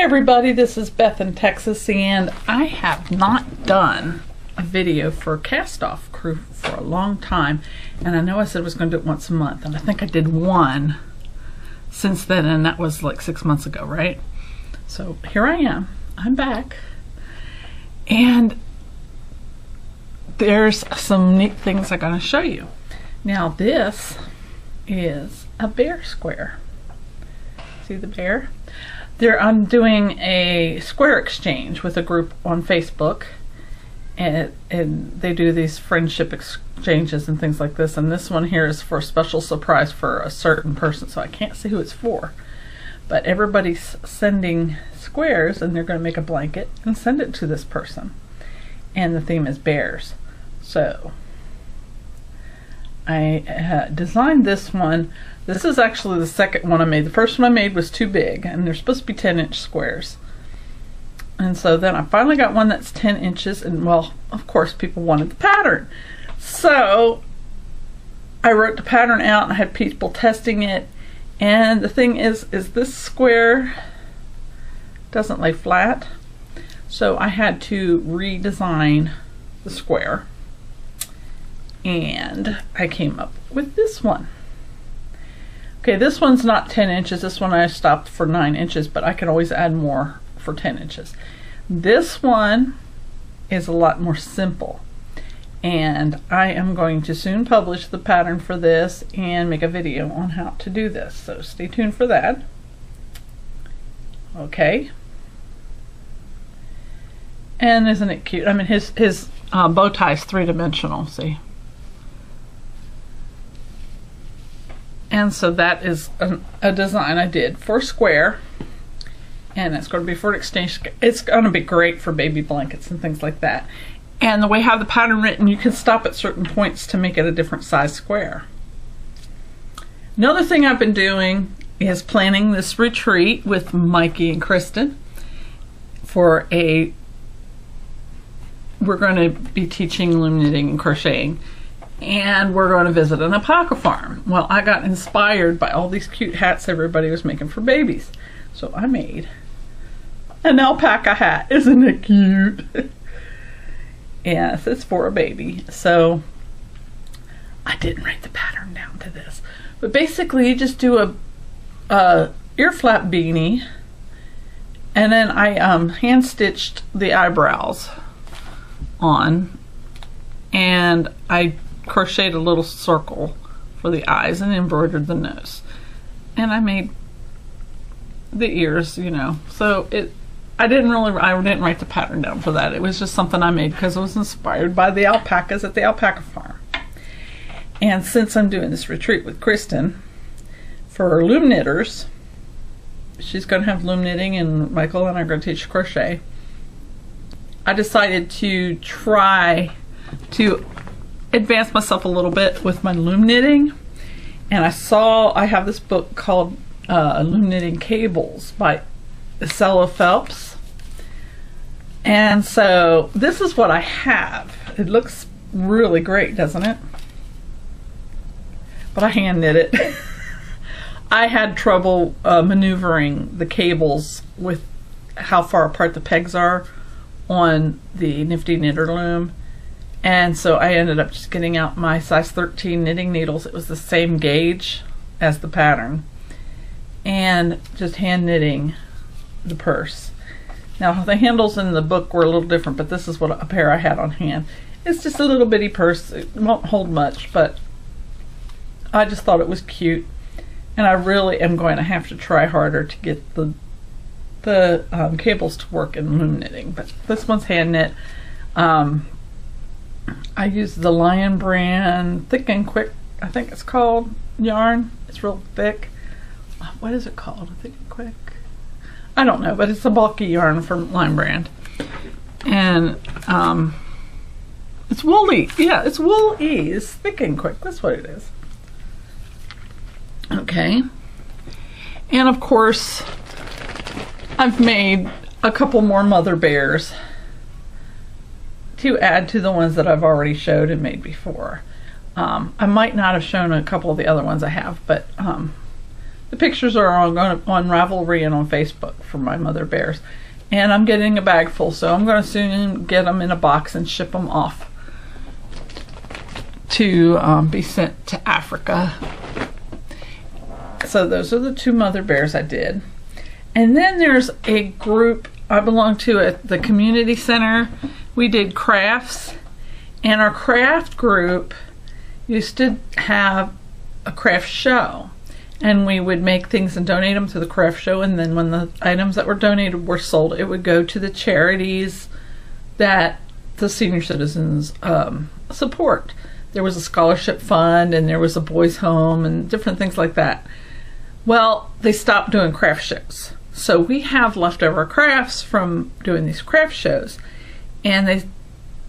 everybody, this is Beth in Texas, and I have not done a video for Cast Off Crew for a long time, and I know I said I was going to do it once a month, and I think I did one since then, and that was like 6 months ago, right? So here I am, I'm back, and there's some neat things I'm going to show you. Now this is a bear square. See the bear? I'm doing a square exchange with a group on Facebook, and they do these friendship exchanges and things like this, and this one here is for a special surprise for a certain person, so I can't see who it's for, but everybody's sending squares and they're going to make a blanket and send it to this person, and the theme is bears. So I designed this one. This is actually the second one I made. The first one I made was too big, and they're supposed to be 10-inch squares. And so then I finally got one that's 10 inches, and well, of course, people wanted the pattern. So I wrote the pattern out, and I had people testing it. And the thing is this square doesn't lay flat. So I had to redesign the square. And I came up with this one. Okay, this one's not 10 inches. This one I stopped for 9 inches, but I can always add more for 10 inches. This one is a lot more simple. And I am going to soon publish the pattern for this and make a video on how to do this. So stay tuned for that. Okay. And isn't it cute? I mean, his bow tie is three-dimensional, see? And so that is a design I did for a square, and it's going to be for an exchange. It's going to be great for baby blankets and things like that. And the way I have the pattern written, you can stop at certain points to make it a different size square. Another thing I've been doing is planning this retreat with Mikey and Kristen for we're going to be teaching loom knitting and crocheting. And we're going to visit an alpaca farm. Well, I got inspired by all these cute hats everybody was making for babies. So I made an alpaca hat. Isn't it cute? Yes, it's for a baby. So I didn't write the pattern down to this. But basically you just do a ear flap beanie, and then I hand stitched the eyebrows on, and I crocheted a little circle for the eyes and embroidered the nose, and I made the ears, you know. So I didn't write the pattern down for that. It was just something I made because I was inspired by the alpacas at the alpaca farm. And since I'm doing this retreat with Kristen for loom knitters, she's going to have loom knitting and Michael and I are going to teach crochet, I decided to try to advance myself a little bit with my loom knitting, and I have this book called Loom Knitting Cables by Isella Phelps, and so this is what I have. It looks really great, doesn't it? But I hand knit it. I had trouble maneuvering the cables with how far apart the pegs are on the Nifty Knitter loom. And so I ended up just getting out my size 13 knitting needles. It was the same gauge as the pattern, and just hand knitting the purse. Now the handles in the book were a little different, but this is what a pair I had on hand. It's just a little bitty purse. It won't hold much, but I just thought it was cute, and I really am going to have to try harder to get the cables to work in loom knitting. But this one's hand knit. I used the Lion brand Thick and Quick, I think it's called, yarn. It's real thick. What is it called? Thick and Quick? I don't know, but it's a bulky yarn from Lion brand. And it's woolly. Yeah, it's wool-y. It's Thick and Quick. That's what it is. Okay. And of course, I've made a couple more mother bears to add to the ones that I've already showed and made before. I might not have shown a couple of the other ones I have, but The pictures are on Ravelry and on Facebook for my mother bears. And I'm getting a bag full, so I'm going to soon get them in a box and ship them off to be sent to Africa. So those are the 2 mother bears I did. And then there's a group I belong to at the community center. We did crafts, and our craft group used to have a craft show, and we would make things and donate them to the craft show, and then when the items that were donated were sold, it would go to the charities that the senior citizens support. There was a scholarship fund, and there was a boys' home, and different things like that. Well, they stopped doing craft shows. So we have leftover crafts from doing these craft shows. And they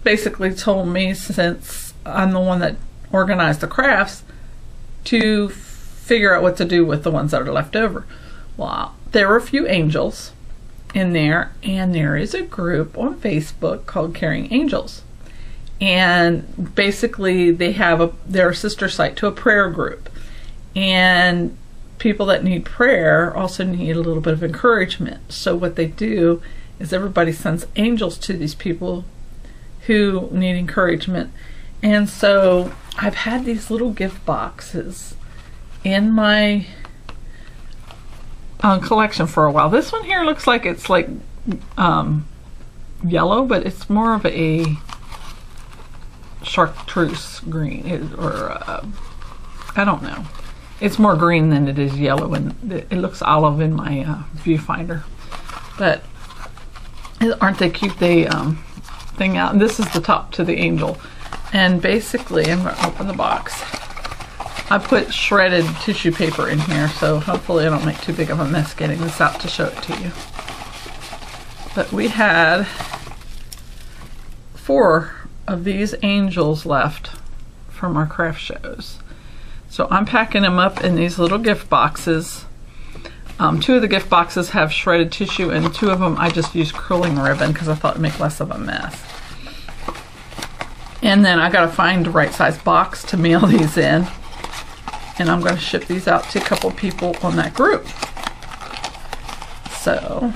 basically told me, since I'm the one that organized the crafts, to figure out what to do with the ones that are left over. Well, there were a few angels in there, and there is a group on Facebook called Caring Angels. And basically they're a sister site to a prayer group. And people that need prayer also need a little bit of encouragement. So what they do is everybody sends angels to these people who need encouragement. And so I've had these little gift boxes in my collection for a while. This one here looks like it's like yellow, but it's more of a chartreuse green, or I don't know. It's more green than it is yellow, and it looks olive in my viewfinder. But aren't they cute? They thing out. And this is the top to the angel. And basically, I'm going to open the box. I put shredded tissue paper in here, so hopefully I don't make too big of a mess getting this out to show it to you. But we had 4 of these angels left from our craft shows. So I'm packing them up in these little gift boxes. 2 of the gift boxes have shredded tissue, and 2 of them I just used curling ribbon because I thought it'd make less of a mess. And then I gotta find the right size box to mail these in. And I'm gonna ship these out to a couple people on that group. So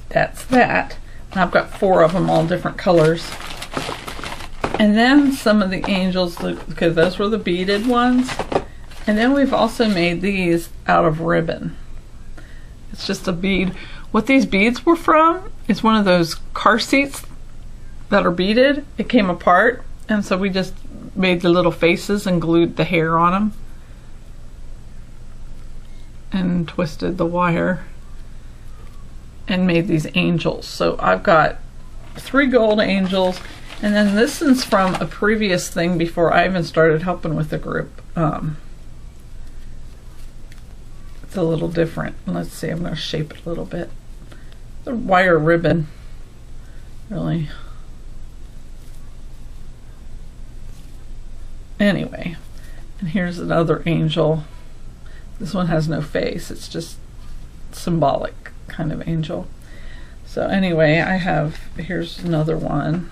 that's that. And I've got 4 of them, all different colors. And then some of the angels, because those were the beaded ones. And then we've also made these out of ribbon. It's just a bead. What these beads were from is one of those car seats that are beaded. It came apart, and so we just made the little faces and glued the hair on them. And twisted the wire and made these angels. So I've got 3 gold angels. And then this is from a previous thing before I even started helping with the group. It's a little different. Let's see, I'm going to shape it a little bit. The wire ribbon, really. Anyway, and here's another angel. This one has no face. It's just symbolic kind of angel. So anyway, here's another one.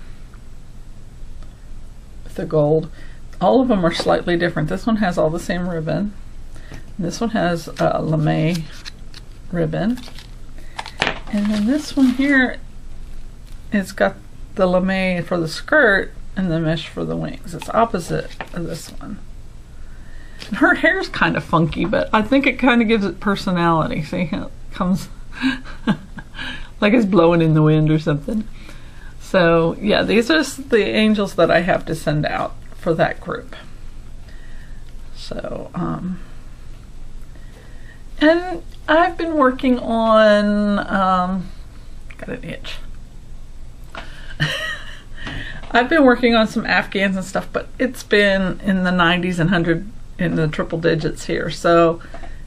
The gold. All of them are slightly different. This one has all the same ribbon. This one has lame ribbon. And then this one here, it's got the lame for the skirt and the mesh for the wings. It's opposite of this one. And her hair's kind of funky, but I think it kind of gives it personality. See how it comes like it's blowing in the wind or something. So yeah, these are the angels that I have to send out for that group. So and I've been working on got an itch. I've been working on some Afghans and stuff, but it's been in the 90s and 100 in the triple digits here, so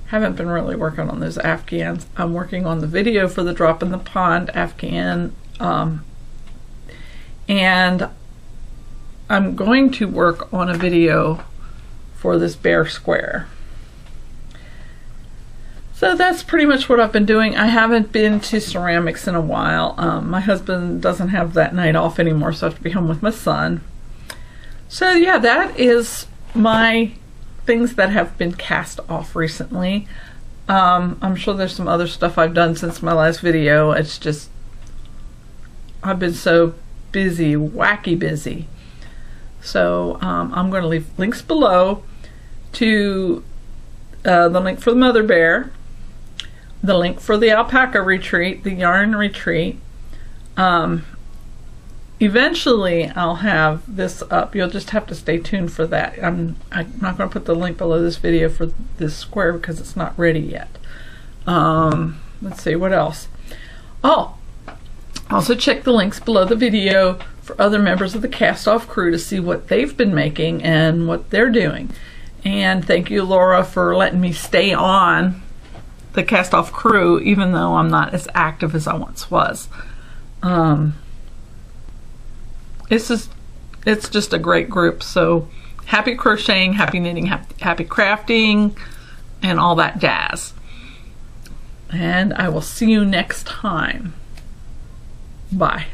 haven't been really working on those Afghans. I'm working on the video for the Drop in the Pond Afghan, and I'm going to work on a video for this bear square. So that's pretty much what I've been doing. I haven't been to ceramics in a while. My husband doesn't have that night off anymore, so I have to be home with my son. So yeah, that is my things that have been cast off recently. I'm sure there's some other stuff I've done since my last video. It's just, I've been so busy, wacky busy. So I'm going to leave links below to the link for the mother bear, the link for the alpaca retreat, the yarn retreat. Eventually I'll have this up. You'll just have to stay tuned for that. I'm not going to put the link below this video for this square because it's not ready yet. Let's see, what else? Oh, also check the links below the video for other members of the cast-off crew to see what they've been making and what they're doing. And thank you, Laura, for letting me stay on the cast-off crew even though I'm not as active as I once was. It's just a great group. So happy crocheting, happy knitting, happy crafting, and all that jazz. And I will see you next time. Bye.